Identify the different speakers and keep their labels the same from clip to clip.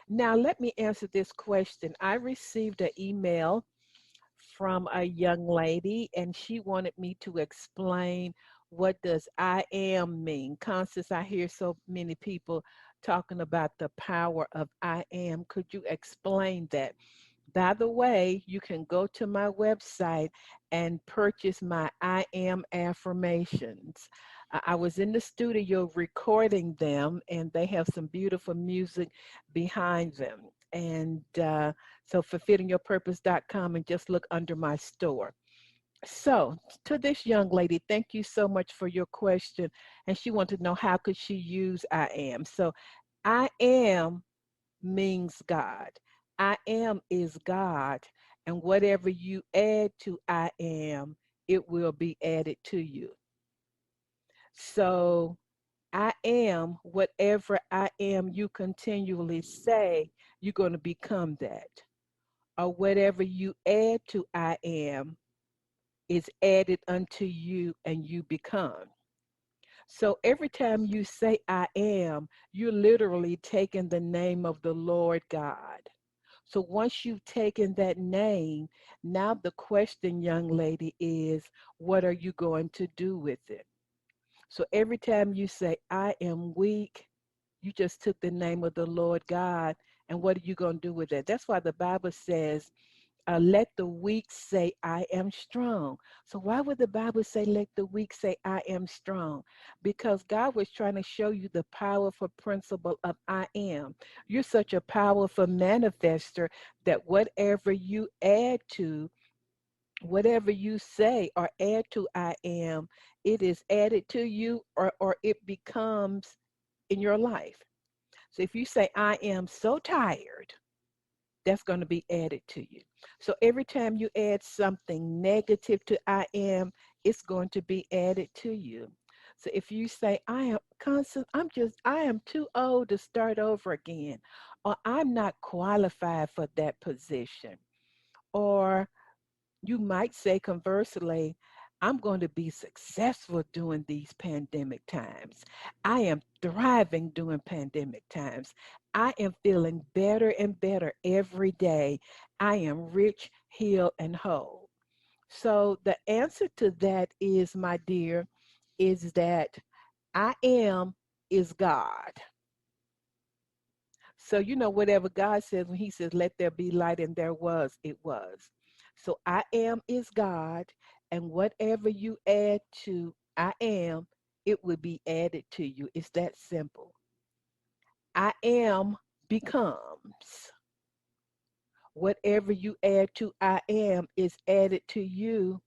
Speaker 1: Now, let me answer this question. I received an email from a young lady, and she wanted me to explain what does I am mean. Constance, I hear so many people talking about the power of I am. Could you explain that? By the way, you can go to my website and purchase my I am affirmations. I was in the studio recording them, and they have some beautiful music behind them. And so fulfillingyourpurpose.com, and just look under my store. So to this young lady, thank you so much for your question. And she wanted to know, how could she use I am? So I am means God. I am is God. And whatever you add to I am, it will be added to you. So I am, whatever I am you continually say, you're going to become that. Or whatever you add to I am is added unto you, and you become. So every time you say I am, you're literally taking the name of the Lord God. So once you've taken that name, now the question, young lady, is what are you going to do with it? So every time you say I am weak, you just took the name of the Lord God, and what are you going to do with it? That's why the Bible says, let the weak say, I am strong. So why would the Bible say, let the weak say, I am strong? Because God was trying to show you the powerful principle of I am. You're such a powerful manifester that whatever you add to, whatever you say or add to I am, it is added to you, or it becomes in your life. So if you say, I am so tired, that's going to be added to you. So every time you add something negative to I am, it's going to be added to you. So if you say, I am Constance, I am too old to start over again, or I'm not qualified for that position, or you might say conversely, I'm going to be successful during these pandemic times. I am thriving during pandemic times. I am feeling better and better every day. I am rich, healed, and whole. So the answer to that is, my dear, is that I am is God. So, whatever God says, when he says, let there be light, and there was, it was. So I am is God, and whatever you add to I am, it will be added to you. It's that simple. I am becomes. Whatever you add to I am is added to you,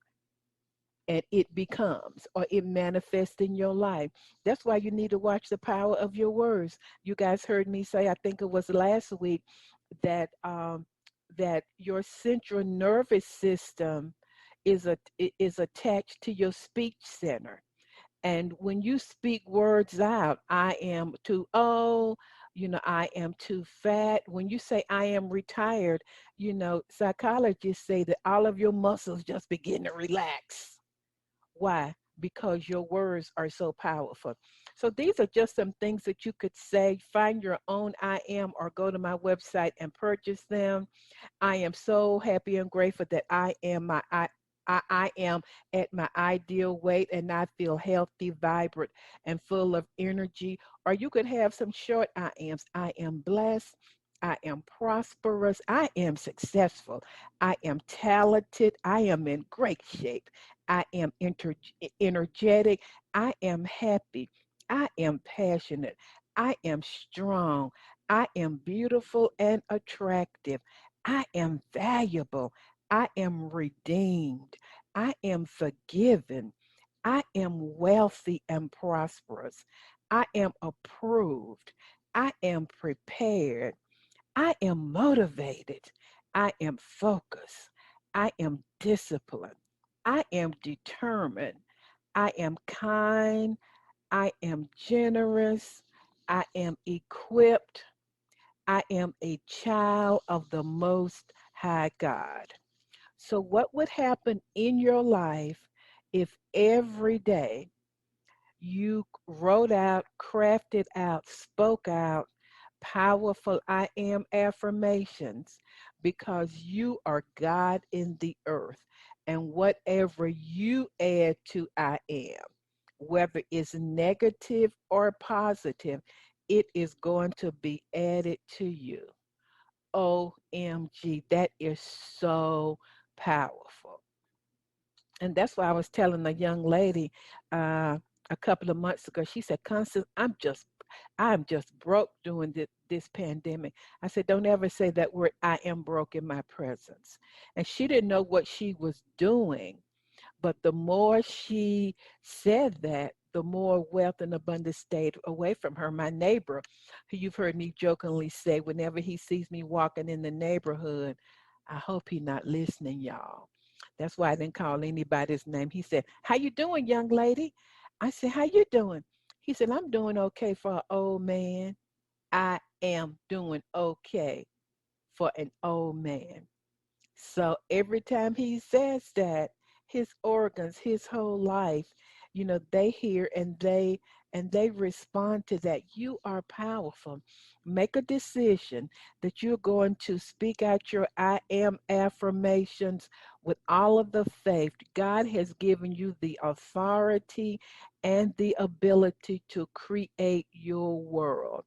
Speaker 1: and it becomes, or it manifests in your life. That's why you need to watch the power of your words. You guys heard me say, I think it was last week, that that your central nervous system is attached to your speech center. And when you speak words out, I am too old, I am too fat. When you say I am retired, psychologists say that all of your muscles just begin to relax. Why? Because your words are so powerful. So these are just some things that you could say. Find your own I am, or go to my website and purchase them. I am so happy and grateful that I am I am at my ideal weight, and I feel healthy, vibrant, and full of energy. Or you could have some short I ams. I am blessed. I am prosperous. I am successful. I am talented. I am in great shape. I am energetic. I am happy. I am passionate. I am strong. I am beautiful and attractive. I am valuable. I am redeemed. I am forgiven. I am wealthy and prosperous. I am approved. I am prepared. I am motivated. I am focused. I am disciplined. I am determined. I am kind. I am generous. I am equipped. I am a child of the Most High God. So what would happen in your life if every day you wrote out, crafted out, spoke out powerful I am affirmations because you are God in the earth. And whatever you add to I am, whether it's negative or positive, it is going to be added to you. OMG, that is so powerful. And that's why I was telling a young lady a couple of months ago. She said, Constance, I'm just broke during this pandemic. I said, don't ever say that word, I am broke, in my presence. And she didn't know what she was doing. But the more she said that, the more wealth and abundance stayed away from her. My neighbor, who you've heard me jokingly say, whenever he sees me walking in the neighborhood, I hope he's not listening, y'all. That's why I didn't call anybody's name. He said, how you doing, young lady? I said, how you doing? He said, I'm doing okay for an old man. I am doing okay for an old man. So every time he says that, his organs, his whole life, they hear and they respond to that. You are powerful. Make a decision that you're going to speak out your I am affirmations with all of the faith. God has given you the authority and the ability to create your world.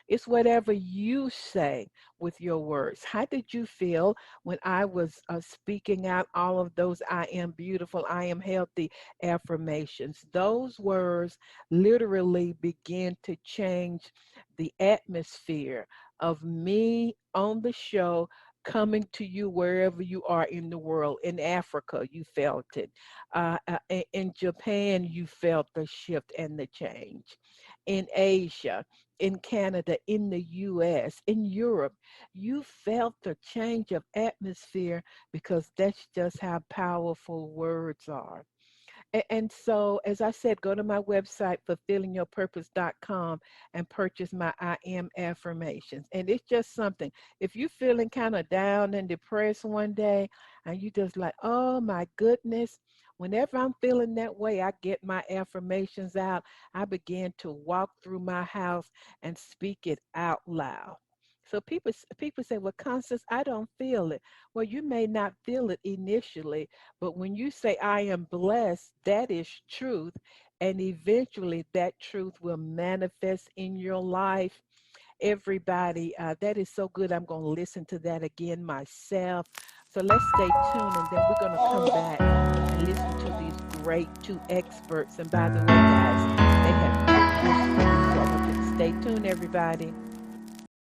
Speaker 1: It's whatever you say with your words. How did you feel when I was speaking out all of those I am beautiful, I am healthy affirmations? Those words literally begin to change the atmosphere of me on the show, coming to you wherever you are in the world. In Africa, you felt it. In Japan, you felt the shift and the change. In Asia, in Canada, in the US, in Europe, you felt the change of atmosphere because that's just how powerful words are. And so, as I said, go to my website, fulfillingyourpurpose.com, and purchase my I am affirmations. And it's just something. If you're feeling kind of down and depressed one day, and you just like, oh my goodness, whenever I'm feeling that way, I get my affirmations out. I begin to walk through my house and speak it out loud. So people say, well, Constance, I don't feel it. Well, you may not feel it initially, but when you say I am blessed, that is truth. And eventually that truth will manifest in your life. Everybody, that is so good. I'm going to listen to that again myself. So let's stay tuned, and then we're going to come back and listen to these great two experts. And by the way, guys, they have good news for you. So I want you to stay tuned, everybody.